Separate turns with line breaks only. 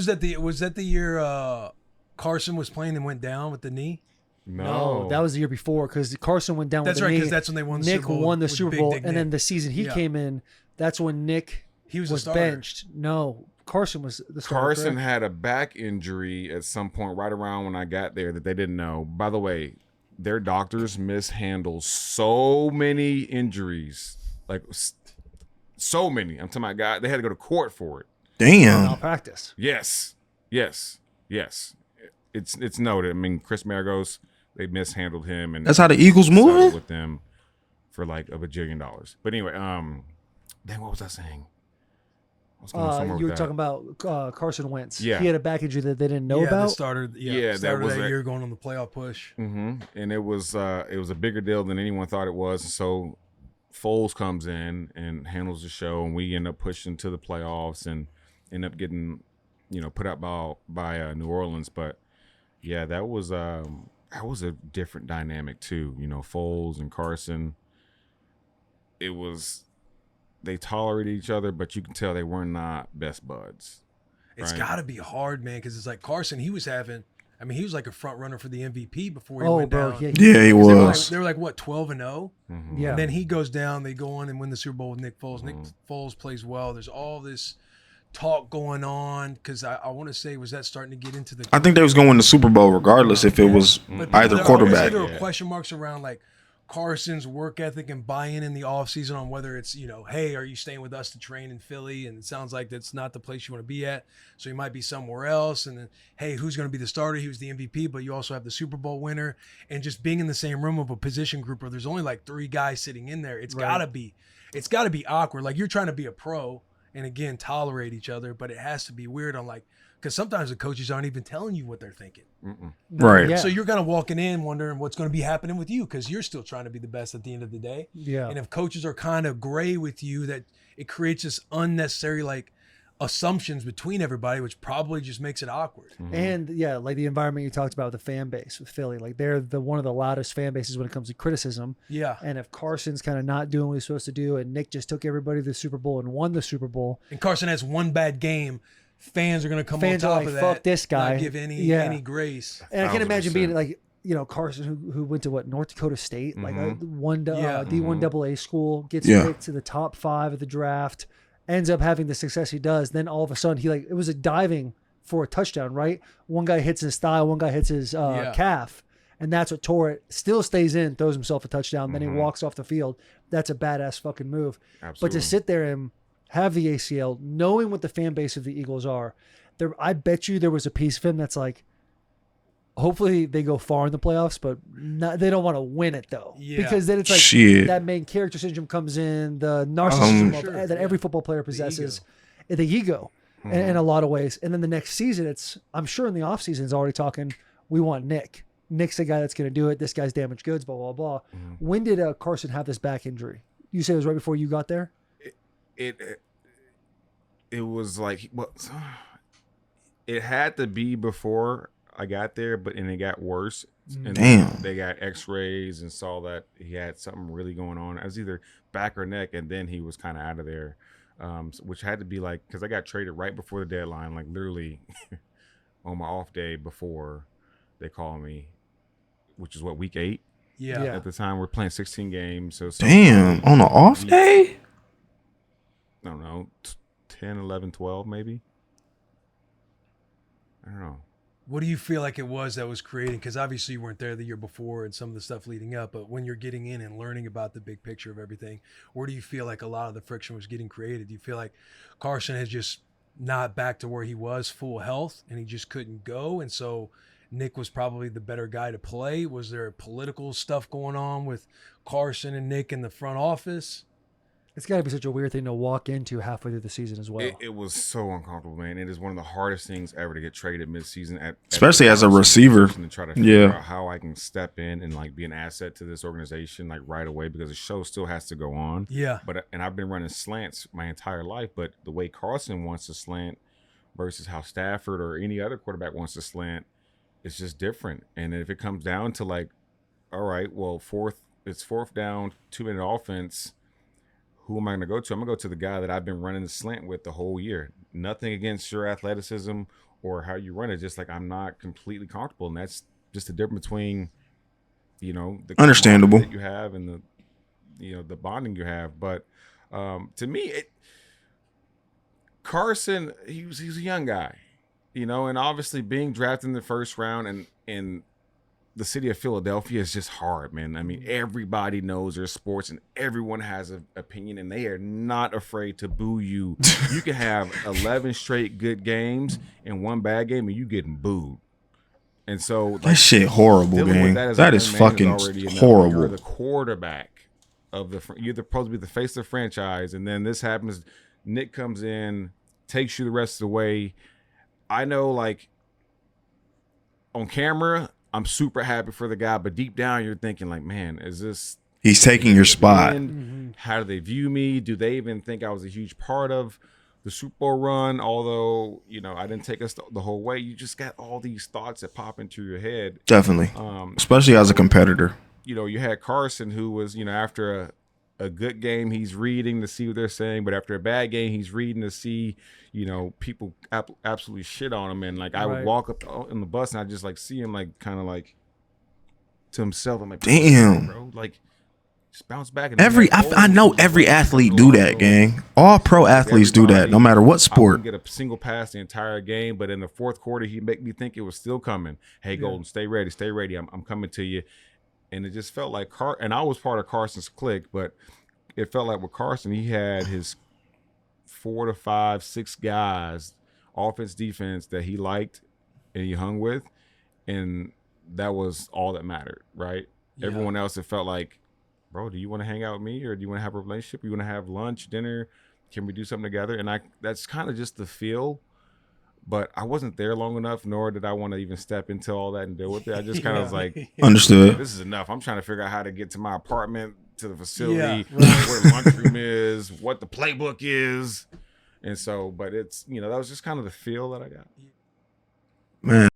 that the year Carson was playing and went down with the knee?
No, that was the year before because Carson went down with the knee.
That's right, because that's when they won the
Nick
Super Bowl.
won the Super Bowl, and
Nick.
then the season he came in, that's when Nick was benched. No, Carson was the starter.
Carson had a back injury at some point right around when I got there that they didn't know. By the way, their doctors mishandle so many injuries, like so many. I'm talking about guys, they had to go to court for it.
Damn.
Malpractice.
Yes. It's noted. I mean, Chris Maragos, they mishandled him, and
that's how the Eagles moving
with them for like $1 bajillion. But anyway, then what was I saying?
You were talking about Carson Wentz.
Yeah,
he had a back injury that they didn't know about.
Started that year going on the playoff push.
Mm-hmm. And it was a bigger deal than anyone thought it was. So Foles comes in and handles the show, and we end up pushing to the playoffs and end up getting, put up by New Orleans. But yeah, that was a different dynamic too. Foles and Carson. They tolerated each other, but you can tell they were not best buds.
It's
right?
got to be hard, man, because it's like Carson, he was like a front runner for the MVP before he went down.
Yeah, he was.
They were like what, 12-0?
Mm-hmm.
Yeah.
And then he goes down, they go on and win the Super Bowl with Nick Foles. Mm-hmm. Nick Foles plays well. There's all this talk going on because I want to say, was that starting to get into the...
I think they was going to the Super Bowl regardless if it was either quarterback.
There were question marks around like Carson's work ethic and buy-in in the offseason on whether it's, hey, are you staying with us to train in Philly? And it sounds like that's not the place you want to be at. So you might be somewhere else. And then, hey, who's going to be the starter? He was the MVP, but you also have the Super Bowl winner. And just being in the same room of a position group where there's only like 3 guys sitting in there, it's got to be awkward. Like you're trying to be a pro and, again, tolerate each other, but it has to be weird on like, because sometimes the coaches aren't even telling you what they're thinking.
Mm-mm.
Right.
Yeah. So you're kind of walking in wondering what's going to be happening with you because you're still trying to be the best at the end of the day.
Yeah.
And if coaches are kind of gray with you, that it creates this unnecessary like assumptions between everybody, which probably just makes it awkward.
Mm-hmm. And yeah, like the environment you talked about with the fan base with Philly, like they're one of the loudest fan bases when it comes to criticism.
Yeah.
And if Carson's kind of not doing what he's supposed to do, and Nick just took everybody to the Super Bowl and won the Super Bowl,
and Carson has one bad game, fans are going to come on top of that.
Fuck this guy.
Not give any grace.
And I can imagine being like, Carson who went to North Dakota State, like a D1 AA school, gets picked to the top 5 of the draft, ends up having the success he does. Then all of a sudden it was a diving for a touchdown, right? One guy hits his thigh, one guy hits his calf, and that's what tore it. Still stays in, throws himself a touchdown, then he walks off the field. That's a badass fucking move.
Absolutely.
But to sit there and have the ACL, knowing what the fan base of the Eagles are, I bet you there was a piece of him that's like, hopefully they go far in the playoffs, but they don't want to win it though. Yeah. Because then it's like that main character syndrome comes in, the narcissism that every football player possesses, the ego in a lot of ways. And then the next season, I'm sure in the offseason is already talking, we want Nick. Nick's the guy that's going to do it. This guy's damaged goods, blah, blah, blah. When did Carson have this back injury? You say it was right before you got there?
It was like, it had to be before I got there, and it got worse. And
Damn.
They got x-rays and saw that he had something really going on. It was either back or neck, and then he was kind of out of there, which had to be like, because I got traded right before the deadline, like literally on my off day before they called me, which is week 8?
Yeah.
At the time, we're playing 16 games. So
damn, on an off day?
I don't know, 10, 11, 12 maybe. I don't know.
What do you feel like it was that was creating? Because obviously you weren't there the year before and some of the stuff leading up, but when you're getting in and learning about the big picture of everything, where do you feel like a lot of the friction was getting created? Do you feel like Carson has just not back to where he was full health and he just couldn't go? And so Nick was probably the better guy to play. Was there political stuff going on with Carson and Nick in the front office?
It's got to be such a weird thing to walk into halfway through the season as well.
It was so uncomfortable, man. It is one of the hardest things ever to get traded midseason,
especially as a receiver.
And try to figure out how I can step in and like be an asset to this organization like right away, because the show still has to go on.
Yeah.
And I've been running slants my entire life, but the way Carson wants to slant versus how Stafford or any other quarterback wants to slant, it's just different. And if it comes down to like, all right, well, it's fourth down, 2-minute offense. Who am I going to go to? I'm going to go to the guy that I've been running the slant with the whole year. Nothing against your athleticism or how you run it. Just like I'm not completely comfortable, and that's just the difference between, the
Understandable
that you have and the bonding you have. But to me, Carson, he's a young guy, and obviously being drafted in the first round and in the city of Philadelphia is just hard, man. I mean, everybody knows their sports and everyone has an opinion, and they are not afraid to boo you. You can have 11 straight good games and one bad game, and you getting booed. And so
that shit horrible, gang. That is fucking horrible.
You're the quarterback of you're supposed to be the face of the franchise, and then this happens. Nick comes in, takes you the rest of the way. I know, like, on camera, I'm super happy for the guy, but deep down you're thinking, like, man, is this...
He's taking your spot.
How do they view me? Do they even think I was a huge part of the Super Bowl run? Although, I didn't take us the whole way. You just got all these thoughts that pop into your head.
Definitely. Especially as a competitor.
You had Carson, who was, after a good game, he's reading to see what they're saying, but after a bad game, he's reading to see, people absolutely shit on him. And like, I would walk up in the bus and I just like see him like kind of like to himself. I'm like,
damn,
bro, like just bounce back. And
I know every athlete do that, gang. All pro athletes do that, no matter what sport.
I wouldn't get a single pass the entire game, but in the fourth quarter, he'd make me think it was still coming. Hey, Golden, stay ready. I'm coming to you. And it just felt like and I was part of Carson's clique, but it felt like with Carson, he had his 4 to 5, 6 guys, offense, defense, that he liked and he hung with, and that was all that mattered, right? Yeah. Everyone else, it felt like, bro, do you want to hang out with me, or do you want to have a relationship? You want to have lunch, dinner? Can we do something together? And that's kind of just the feel. But I wasn't there long enough, nor did I want to even step into all that and deal with it. I just kind of was like,
understood.
This is enough. I'm trying to figure out how to get to my apartment, to the facility, where the lunchroom is, what the playbook is. And so, but it's, that was just kind of the feel that I got.
Man.